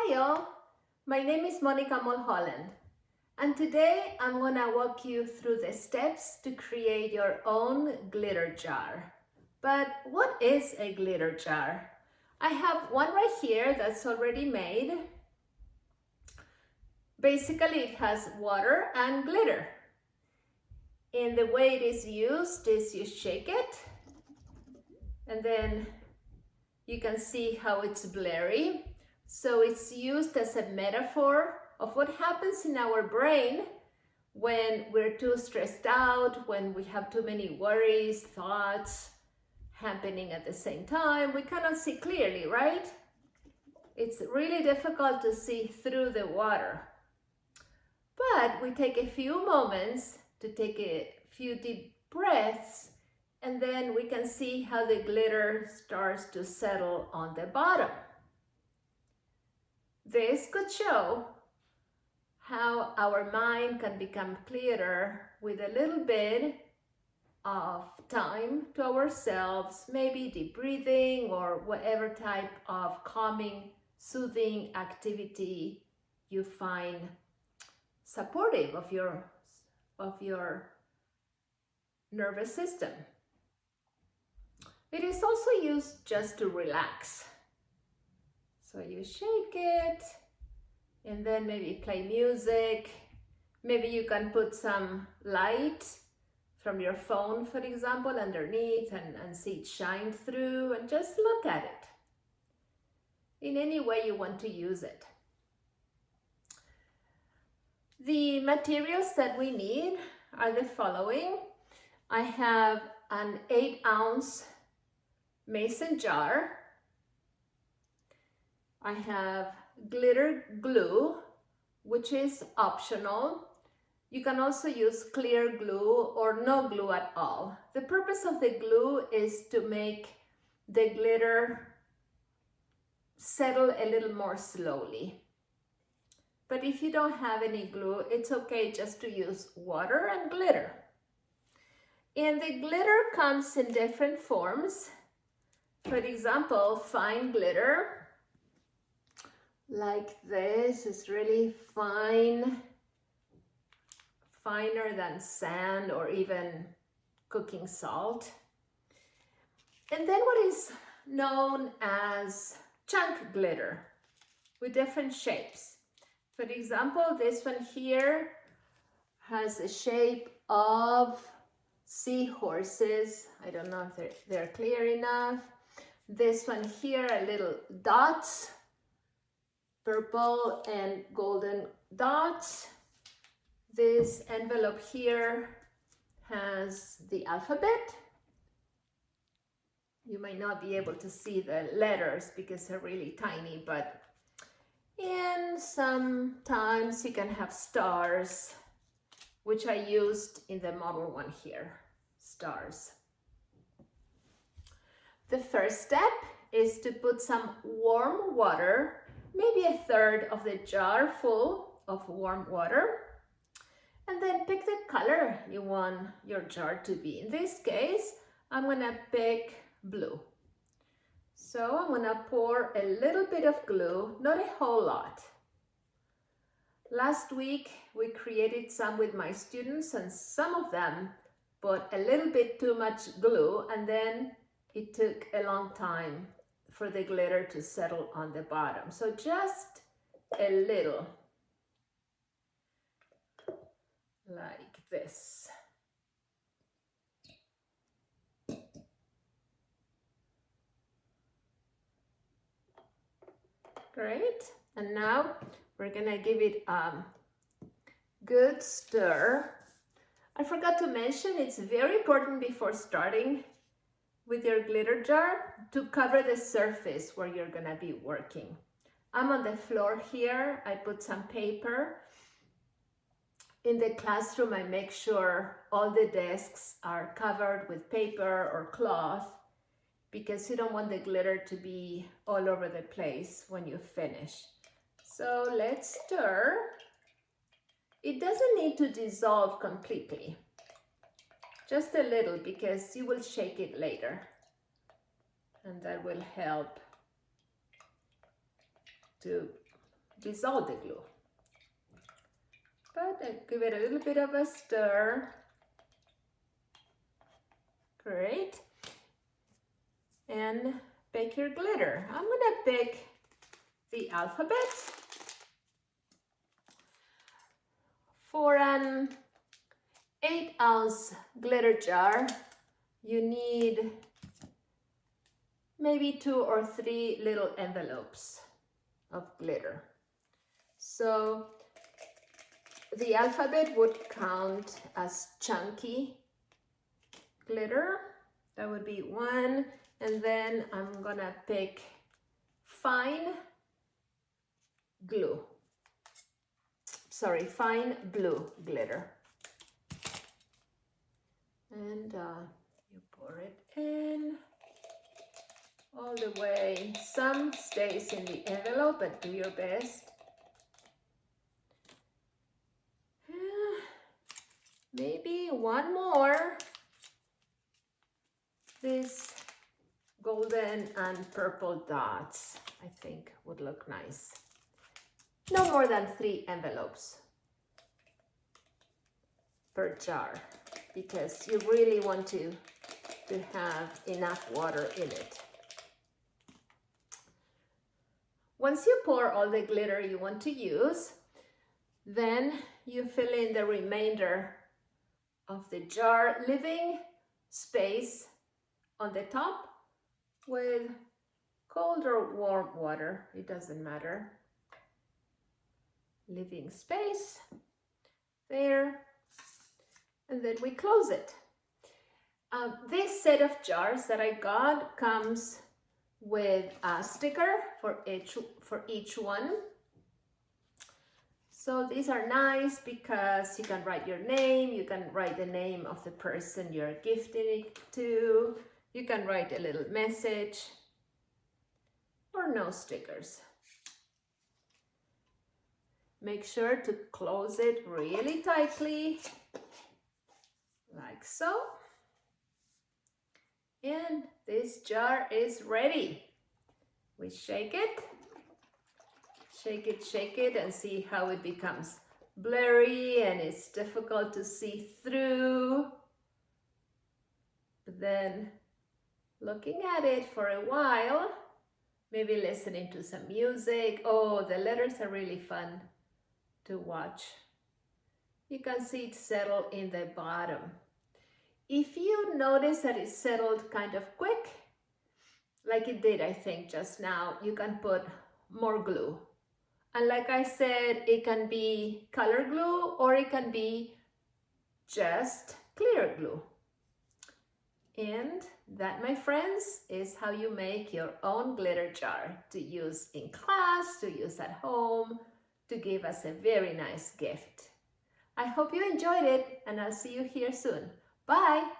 Hi all, my name is Monica Mulholland, and today I'm gonna walk you through the steps to create your own glitter jar. But what is a glitter jar? I have one right here that's already made. Basically, it has water and glitter. And the way it is used is you shake it, and then you can see how it's blurry. So it's used as a metaphor of what happens in our brain when we're too stressed out, when we have too many worries, thoughts happening at the same time. We cannot see clearly, right? It's really difficult to see through the water. But we take a few moments to take a few deep breaths, and then we can see how the glitter starts to settle on the bottom. This could show how our mind can become clearer with a little bit of time to ourselves, maybe deep breathing or whatever type of calming, soothing activity you find supportive of your nervous system. It is also used just to relax. So you shake it, and then maybe play music. Maybe you can put some light from your phone, for example, underneath and see it shine through, and just look at it in any way you want to use it. The materials that we need are the following. I have an 8-ounce mason jar. I have glitter glue, which is optional. You can also use clear glue or no glue at all. The purpose of the glue is to make the glitter settle a little more slowly. But if you don't have any glue, it's okay just to use water and glitter. And the glitter comes in different forms. For example, fine glitter, like this, is really fine, finer than sand or even cooking salt. And then what is known as chunk glitter with different shapes. For example, this one here has a shape of seahorses. I don't know if they're clear enough. This one here, a little dots, purple and golden dots. This envelope here has the alphabet. You might not be able to see the letters because they're really tiny, but and sometimes you can have stars, which I used in the model one here, stars. The first step is to put some warm water, maybe 1/3 of the jar full of warm water, and then pick the color you want your jar to be. In this case, I'm gonna pick blue. So I'm gonna pour a little bit of glue, not a whole lot. Last week, we created some with my students, and some of them put a little bit too much glue, and then it took a long time for the glitter to settle on the bottom. So just a little, like this. Great. And now we're gonna give it a good stir. I forgot to mention, it's very important before starting with your glitter jar to cover the surface where you're gonna be working. I'm on the floor here. I put some paper. In the classroom, I make sure all the desks are covered with paper or cloth because you don't want the glitter to be all over the place when you finish. So let's stir. It doesn't need to dissolve completely, just a little, because you will shake it later, and that will help to dissolve the glue. But give it a little bit of a stir. Great. And bake your glitter. I'm gonna bake the alphabet. For an 8-ounce glitter jar, you need maybe 2 or 3 little envelopes of glitter. So the alphabet would count as chunky glitter. That would be 1. And then I'm gonna pick fine glue. Sorry, fine blue glitter. And you pour it in all the way. Some stays in the envelope, but do your best. Maybe one more. These golden and purple dots, I think, would look nice. No more than 3 envelopes per jar, because you really want to have enough water in it. Once you pour all the glitter you want to use, then you fill in the remainder of the jar, leaving space on the top with cold or warm water, it doesn't matter. Leaving space there, and then we close it. This set of jars that I got comes with a sticker for each one. So these are nice because you can write your name, you can write the name of the person you're gifting it to, you can write a little message, or no stickers. Make sure to close it really tightly, like so. And this jar is ready. We shake it, and see how it becomes blurry and it's difficult to see through. But then looking at it for a while, maybe listening to some music. Oh, the letters are really fun to watch. You can see it settle in the bottom. If you notice that it settled kind of quick, like it did, I think, just now, you can put more glue. And like I said, it can be color glue or it can be just clear glue. And that, my friends, is how you make your own glitter jar to use in class, to use at home, to give us a very nice gift. I hope you enjoyed it, and I'll see you here soon. Bye!